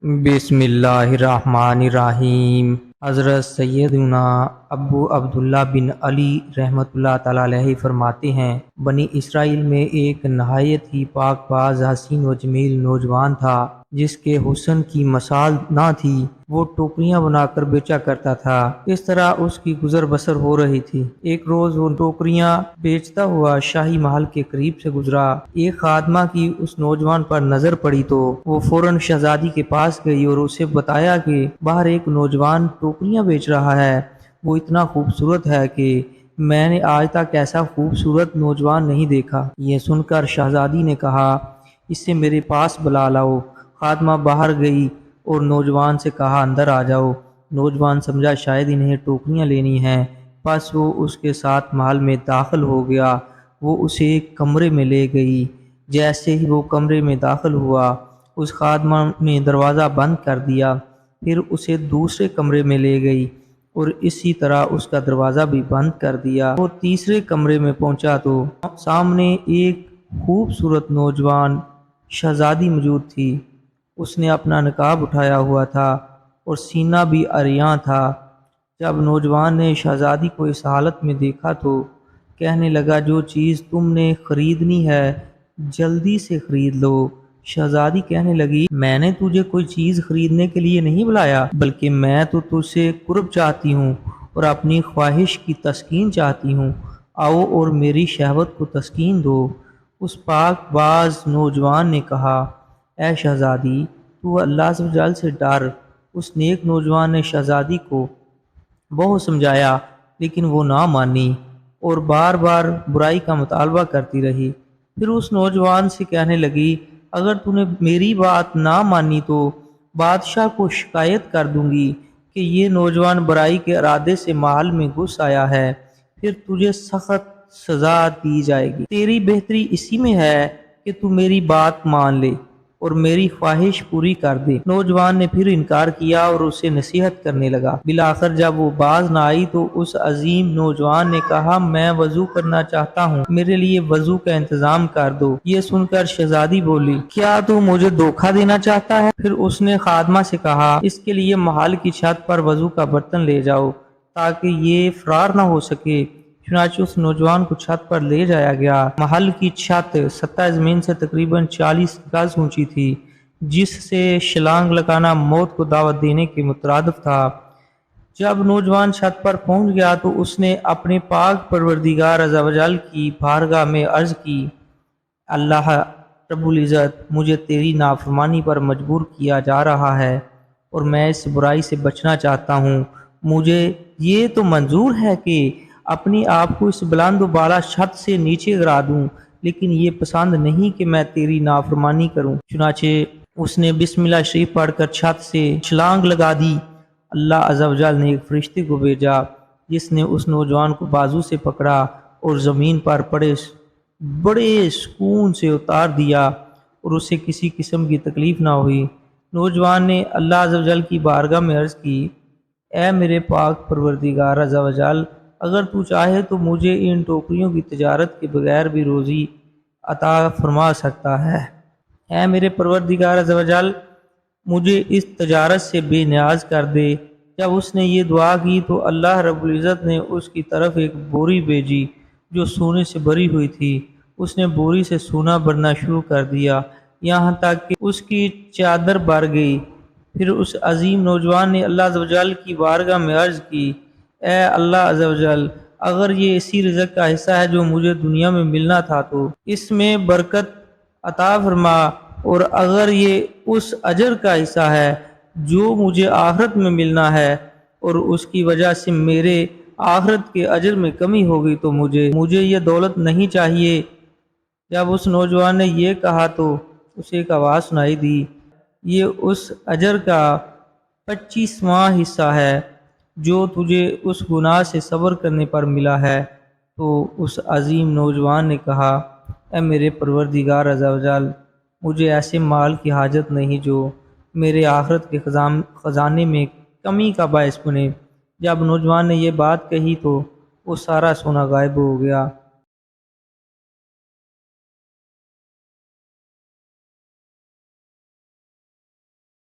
بسم اللہ الرحمن الرحیم۔ حضرت سیدنا ابو عبداللہ بن علی رحمۃ اللہ تعالیٰ علیہ فرماتے ہیں، بنی اسرائیل میں ایک نہایت ہی پاک باز حسین و جمیل نوجوان تھا جس کے حسن کی مثال نہ تھی۔ وہ ٹوکریاں بنا کر بیچا کرتا تھا۔ اس طرح اس کی گزر بسر ہو رہی تھی۔ ایک روز وہ ٹوکریاں بیچتا ہوا شاہی محل کے قریب سے گزرا۔ ایک خادمہ کی اس نوجوان پر نظر پڑی تو وہ فوراً شہزادی کے پاس گئی اور اسے بتایا کہ باہر ایک نوجوان ٹوکریاں بیچ رہا ہے۔ وہ اتنا خوبصورت ہے کہ میں نے آج تک ایسا خوبصورت نوجوان نہیں دیکھا۔ یہ سن کر شہزادی نے کہا، اسے میرے پاس بلا لاؤ۔ خادمہ باہر گئی اور نوجوان سے کہا، اندر آ جاؤ۔ نوجوان سمجھا شاید انہیں ٹوکریاں لینی ہیں، پس وہ اس کے ساتھ محل میں داخل ہو گیا۔ وہ اسے ایک کمرے میں لے گئی۔ جیسے ہی وہ کمرے میں داخل ہوا، اس خادمہ نے دروازہ بند کر دیا۔ پھر اسے دوسرے کمرے میں لے گئی اور اسی طرح اس کا دروازہ بھی بند کر دیا۔ وہ تیسرے کمرے میں پہنچا تو سامنے ایک خوبصورت نوجوان شہزادی موجود تھی۔ اس نے اپنا نقاب اٹھایا ہوا تھا اور سینہ بھی عریاں تھا۔ جب نوجوان نے شہزادی کو اس حالت میں دیکھا تو کہنے لگا، جو چیز تم نے خریدنی ہے جلدی سے خرید لو۔ شہزادی کہنے لگی، میں نے تجھے کوئی چیز خریدنے کے لیے نہیں بلایا، بلکہ میں تو تجھ سے قرب چاہتی ہوں اور اپنی خواہش کی تسکین چاہتی ہوں۔ آؤ اور میری شہوت کو تسکین دو۔ اس پاک باز نوجوان نے کہا، اے شہزادی، تو اللہ عز و جل سے ڈر۔ اس نیک نوجوان نے شہزادی کو بہت سمجھایا لیکن وہ نہ مانی اور بار بار برائی کا مطالبہ کرتی رہی۔ پھر اس نوجوان سے کہنے لگی، اگر تو نے میری بات نہ مانی تو بادشاہ کو شکایت کر دوں گی کہ یہ نوجوان برائی کے ارادے سے محل میں گھس آیا ہے، پھر تجھے سخت سزا دی جائے گی۔ تیری بہتری اسی میں ہے کہ تو میری بات مان لے اور میری خواہش پوری کر دے۔ نوجوان نے پھر انکار کیا اور اسے نصیحت کرنے لگا۔ بالآخر جب وہ باز نہ آئی تو اس عظیم نوجوان نے کہا، میں وضو کرنا چاہتا ہوں، میرے لیے وضو کا انتظام کر دو۔ یہ سن کر شہزادی بولی، کیا تو مجھے دھوکہ دینا چاہتا ہے؟ پھر اس نے خادمہ سے کہا، اس کے لیے محل کی چھت پر وضو کا برتن لے جاؤ تاکہ یہ فرار نہ ہو سکے۔ چنانچہ اس نوجوان کو چھت پر لے جایا گیا۔ محل کی چھت سطح زمین سے تقریباً 40 گز اونچی تھی، جس سے چھلانگ لگانا موت کو دعوت دینے کے مترادف تھا۔ جب نوجوان چھت پر پہنچ گیا تو اس نے اپنے پاک پروردگار عز و جل کی بارگاہ میں عرض کی، اللہ رب العزت، مجھے تیری نافرمانی پر مجبور کیا جا رہا ہے اور میں اس برائی سے بچنا چاہتا ہوں۔ مجھے یہ تو منظور ہے کہ اپنی آپ کو اس بلند و بالا چھت سے نیچے گرا دوں، لیکن یہ پسند نہیں کہ میں تیری نافرمانی کروں۔ چنانچہ اس نے بسم اللہ شریف پڑھ کر چھت سے چھلانگ لگا دی۔ اللہ عز و جل نے ایک فرشتے کو بھیجا جس نے اس نوجوان کو بازو سے پکڑا اور زمین پر بڑے سکون سے اتار دیا اور اسے کسی قسم کی تکلیف نہ ہوئی۔ نوجوان نے اللہ عز و جل کی بارگاہ میں عرض کی، اے میرے پاک پروردگار عز و جل، اگر تو چاہے تو مجھے ان ٹوکریوں کی تجارت کے بغیر بھی روزی عطا فرما سکتا ہے۔ اے میرے پروردگار عز و جل، مجھے اس تجارت سے بے نیاز کر دے۔ جب اس نے یہ دعا کی تو اللہ رب العزت نے اس کی طرف ایک بوری بھیجی جو سونے سے بھری ہوئی تھی۔ اس نے بوری سے سونا بھرنا شروع کر دیا یہاں تک کہ اس کی چادر بھر گئی۔ پھر اس عظیم نوجوان نے اللہ عز و جل کی بارگاہ میں عرض کی، اے اللہ عز و جل، اگر یہ اسی رزق کا حصہ ہے جو مجھے دنیا میں ملنا تھا تو اس میں برکت عطا فرما، اور اگر یہ اس اجر کا حصہ ہے جو مجھے آخرت میں ملنا ہے اور اس کی وجہ سے میرے آخرت کے اجر میں کمی ہوگی تو مجھے یہ دولت نہیں چاہیے۔ جب اس نوجوان نے یہ کہا تو اسے ایک آواز سنائی دی، یہ اس اجر کا 25واں حصہ ہے جو تجھے اس گناہ سے صبر کرنے پر ملا ہے۔ تو اس عظیم نوجوان نے کہا، اے میرے پروردگار عز و جل، مجھے ایسے مال کی حاجت نہیں جو میرے آخرت کے خزانے میں کمی کا باعث بنے۔ جب نوجوان نے یہ بات کہی تو وہ سارا سونا غائب ہو گیا۔